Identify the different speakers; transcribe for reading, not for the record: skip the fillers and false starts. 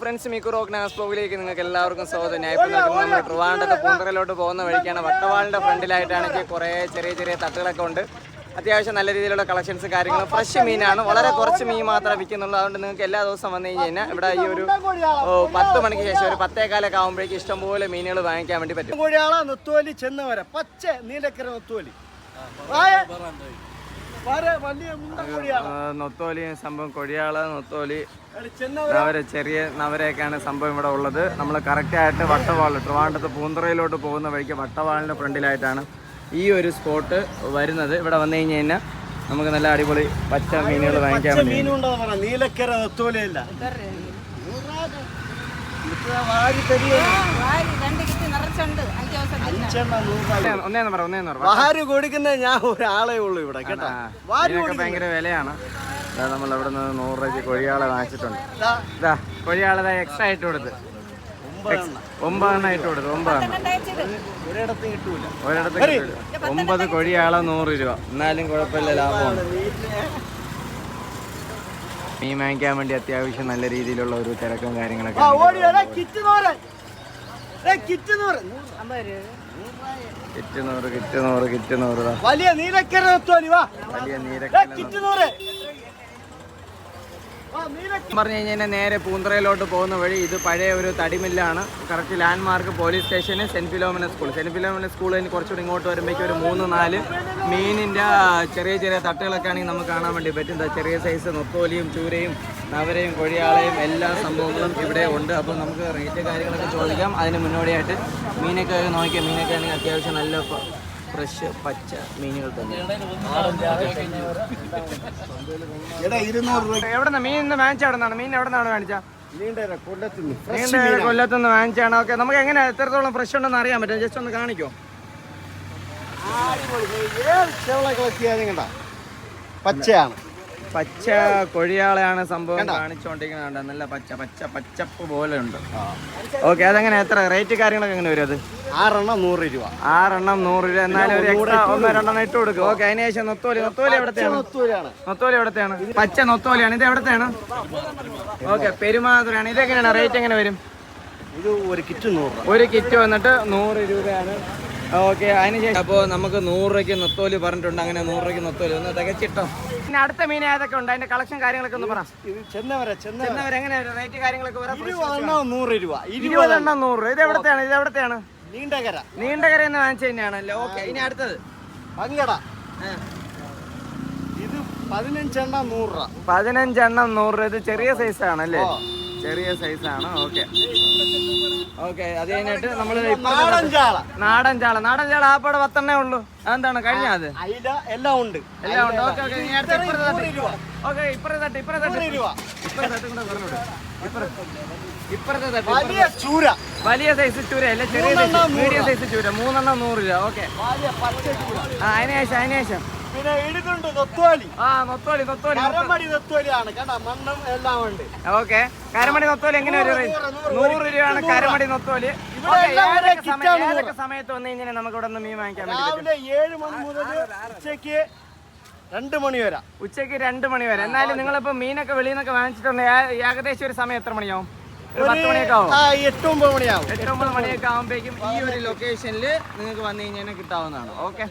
Speaker 1: Friends, Miku rock നാസ് ബ്ലോഗിലേക്ക് നിങ്ങൾക്ക് എല്ലാവർക്കും സ്വാഗതം. ഞാൻ ഇപ്പോൾ നമ്മൾ ട്രിവാൻഡ്രത്ത് പൂന്തറയിലോട്ട് പോകുന്ന വഴിക്കാണ്. വട്ടവാളിൻ്റെ ഫ്രണ്ടിലായിട്ടാണെങ്കിൽ കുറേ ചെറിയ ചെറിയ തട്ടുകളൊക്കെ ഉണ്ട്. അത്യാവശ്യം നല്ല രീതിയിലുള്ള കളക്ഷൻസ് കാര്യങ്ങളും ഫ്രഷ് മീനാണ്. വളരെ കുറച്ച് മീൻ മാത്രമേ വിൽക്കുന്നുള്ളൂ. അതുകൊണ്ട് നിങ്ങൾക്ക് എല്ലാ ദിവസവും വന്നു കഴിഞ്ഞാൽ ഇവിടെ ഈ ഒരു 10 മണിക്ക് ശേഷം ഒരു 10:15 ആകുമ്പോഴേക്കും ഇഷ്ടംപോലെ മീനുകൾ വാങ്ങിക്കാൻ വേണ്ടി പറ്റും. നൊത്തോലി സംഭവം കൊഴിയാള, നൊത്തോലി, നവര, ചെറിയ നവരയൊക്കെയാണ് സംഭവം ഇവിടെ ഉള്ളത്. നമ്മൾ കറക്റ്റായിട്ട് വട്ടവാൾ ട്രിവാൻഡ്രത്ത് പൂന്തറയിലോട്ട് പോകുന്ന വഴിക്ക് വട്ടവാളിൻ്റെ ഫ്രണ്ടിലായിട്ടാണ് ഈ ഒരു സ്പോട്ട് വരുന്നത്. ഇവിടെ വന്നു കഴിഞ്ഞാൽ നമുക്ക് നല്ല അടിപൊളി പച്ച മീനുകൾ വാങ്ങിക്കാൻ വേണ്ടി.
Speaker 2: നീലക്കര നൊത്തോലിയല്ല, കൊടുക്കുന്ന ഞാൻ ഒരാളെ ഉള്ളൂ ഇവിടെ കേട്ടോ.
Speaker 1: ഭയങ്കര വിലയാണ്. നമ്മൾ ഇവിടെ നിന്ന് 100 രൂപയ്ക്ക് കൊഴിയാളെ വാങ്ങിച്ചിട്ടുണ്ട്. കൊഴിയാളെ എക്സ്ട്രാ ആയിട്ട് കൊടുത്ത് 9 ആയിട്ട് കൊടുത്ത് 9
Speaker 2: ഒരിടത്തും കിട്ടൂല.
Speaker 1: 9 കൊഴിയാളെ 100 രൂപ. എന്നാലും കുഴപ്പമില്ല, ലാഭമാണ്. മീൻ വാങ്ങിക്കാൻ വേണ്ടി അത്യാവശ്യം നല്ല രീതിയിലുള്ള ഒരു തിരക്കും കാര്യങ്ങളൊക്കെ.
Speaker 2: വലിയ നീലക്കര
Speaker 1: പറഞ്ഞു കഴിഞ്ഞാൽ നേരെ പൂന്തറയിലോട്ട് പോകുന്ന വഴി ഇത് പഴയ ഒരു തടിമില്ലാണ്. കറക്റ്റ് ലാൻഡ് മാർക്ക് പോലീസ് സ്റ്റേഷന്, സെന്റ് ഫിലോമിന സ്കൂൾ കഴിഞ്ഞ് കുറച്ചുകൂടി ഇങ്ങോട്ട് വരുമ്പോഴേക്കും ഒരു 3-4 മീനിൻ്റെ ചെറിയ ചെറിയ തട്ടുകളൊക്കെ ആണെങ്കിൽ നമുക്ക് കാണാൻ വേണ്ടി പറ്റും. ചെറിയ സൈസ് നൊത്തോലിയും ചൂരയും നവരയും കൊഴിയാളയും എല്ലാ സംഭവങ്ങളും ഇവിടെ ഉണ്ട്. അപ്പോൾ നമുക്ക് റേറ്റ് കാര്യങ്ങളൊക്കെ ചോദിക്കാം. അതിന് മുന്നോടിയായിട്ട് മീനൊക്കെ നോക്കിയാൽ മീനൊക്കെ ആണെങ്കിൽ അത്യാവശ്യം നല്ല ഫ്രഷ് പച്ച മീനുകൾ തന്നെ. എവിടെ മീൻ വാങ്ങിച്ച എവിടെ നിന്നാണ്? മീൻ എവിടെ നിന്നാണ് വാങ്ങിച്ച? കൊല്ലത്തുനിന്ന് വാങ്ങിച്ചാണ്. ഓക്കെ, നമുക്ക് എങ്ങനെ എത്രത്തോളം ഫ്രഷ് ഉണ്ടെന്ന് അറിയാൻ പറ്റും? ജസ്റ്റ് ഒന്ന് കാണിക്കോ?
Speaker 2: പച്ചയാണ്,
Speaker 1: പച്ച കൊഴിയാളയാണ് സംഭവം കാണിച്ചുകൊണ്ടിരിക്കുന്നുണ്ട്. നല്ല പച്ചപ്പ് പോലെ ഉണ്ട്. ഓക്കെ, അതെങ്ങനെ എത്ര റേറ്റ് കാര്യങ്ങളൊക്കെ എങ്ങനെ വരും? അത്
Speaker 2: 6 എണ്ണം 100 രൂപ.
Speaker 1: 6 എണ്ണം 100 രൂപ. എന്നാലും ഒരു എക്സ്ട്രാ 1-2 ഇട്ട് കൊടുക്കും. ഓക്കെ, അതിന് ശേഷം നൊത്തോലി എവിടത്തെയാണ്? നൊത്തോലി എവിടത്തെയാണ്? പച്ച നൊത്തോലിയാണ്. ഇത് എവിടത്തെയാണ്? ഓക്കെ, പെരുമാതുരയാണ്. ഇതെങ്ങനെയാണ് റേറ്റ് എങ്ങനെ വരും?
Speaker 2: ഇത് ഒരു കിറ്റ് 100 രൂപ.
Speaker 1: ഒരു കിറ്റ് വന്നിട്ട് 100 രൂപയാണ്. ഓക്കെ, അതിനുശേഷം അപ്പോൾ നമുക്ക് 100 രൂപയ്ക്ക് നൊത്തോലി പറഞ്ഞിട്ടുണ്ട്. അങ്ങനെ 100 രൂപയ്ക്ക് നൊത്തോലി ഒന്ന് തികച്ചിട്ടോ. പിന്നെ അടുത്ത മീൻ ഏതൊക്കെ ഉണ്ട്? അതിന്റെ കളക്ഷൻ കാര്യങ്ങളൊക്കെ ഒന്ന് പറ.
Speaker 2: ചെന്നവര
Speaker 1: എങ്ങനെ റേറ്റ് കാര്യങ്ങളൊക്കെ
Speaker 2: 100 രൂപ.
Speaker 1: 20 എണ്ണം 100 രൂപ. ഇത് എവിടത്തെയാണ്? നീണ്ടകര എന്ന് വാങ്ങിച്ചു തന്നെയാണല്ലോ. ഓക്കെ, ഇനി അടുത്തത്
Speaker 2: പങ്കട. ഇത് 15 എണ്ണം 100 രൂപ.
Speaker 1: 15 എണ്ണം 100 രൂപ. ഇത് ചെറിയ സൈസാണല്ലേ? ചെറിയ സൈസാണ്. ഓക്കെ, അത് കഴിഞ്ഞിട്ട് നമ്മള് നാടൻ ചാള ആപ്പാടെ 10 എണ്ണേ ഉള്ളൂ. അതെന്താണ് കഴിഞ്ഞ? അത്
Speaker 2: എല്ലാം ഉണ്ട്.
Speaker 1: ഓക്കെ, ഇപ്പുറത്തെ വലിയ സൈസ് ചൂര അല്ലേ? ചെറിയ മീഡിയം സൈസ് ചൂര 3 എണ്ണം 100 രൂപ. ഓക്കെ, അതിനുശേഷം
Speaker 2: പിന്നെ ഇടുന്നുണ്ട് നൊത്തോലി.
Speaker 1: മണ്ണും എല്ലാം ഉണ്ട്. ഓക്കെ, കരമടി നൊത്തോലി എങ്ങനെ ഒരു 100 രൂപയാണ് കരമടി നൊത്തോലി. ഏതൊക്കെ സമയത്ത് വന്നു കഴിഞ്ഞാൽ നമുക്ക് ഇവിടെ നിന്ന് മീൻ വാങ്ങിക്കാൻ
Speaker 2: രാവിലെ 7 മണി മുതൽ ഉച്ചയ്ക്ക് 2 മണി വരെ.
Speaker 1: ഉച്ചയ്ക്ക് 2 മണി വരെ. എന്നാലും നിങ്ങളിപ്പോ മീനൊക്കെ വെളിയിൽ നിന്നൊക്കെ വാങ്ങിച്ചിട്ടുണ്ട്. ഏകദേശം ഒരു സമയം എത്ര മണിയാവും? ഒരു 10 മണിയൊക്കെ ആവും.
Speaker 2: 8-9 മണിയാവും.
Speaker 1: 8-9 മണിയൊക്കെ ആകുമ്പോഴേക്കും ഈ ഒരു ലൊക്കേഷനിൽ നിങ്ങൾക്ക് വന്നു കഴിഞ്ഞാൽ കിട്ടാവുന്നതാണ്. ഓക്കെ.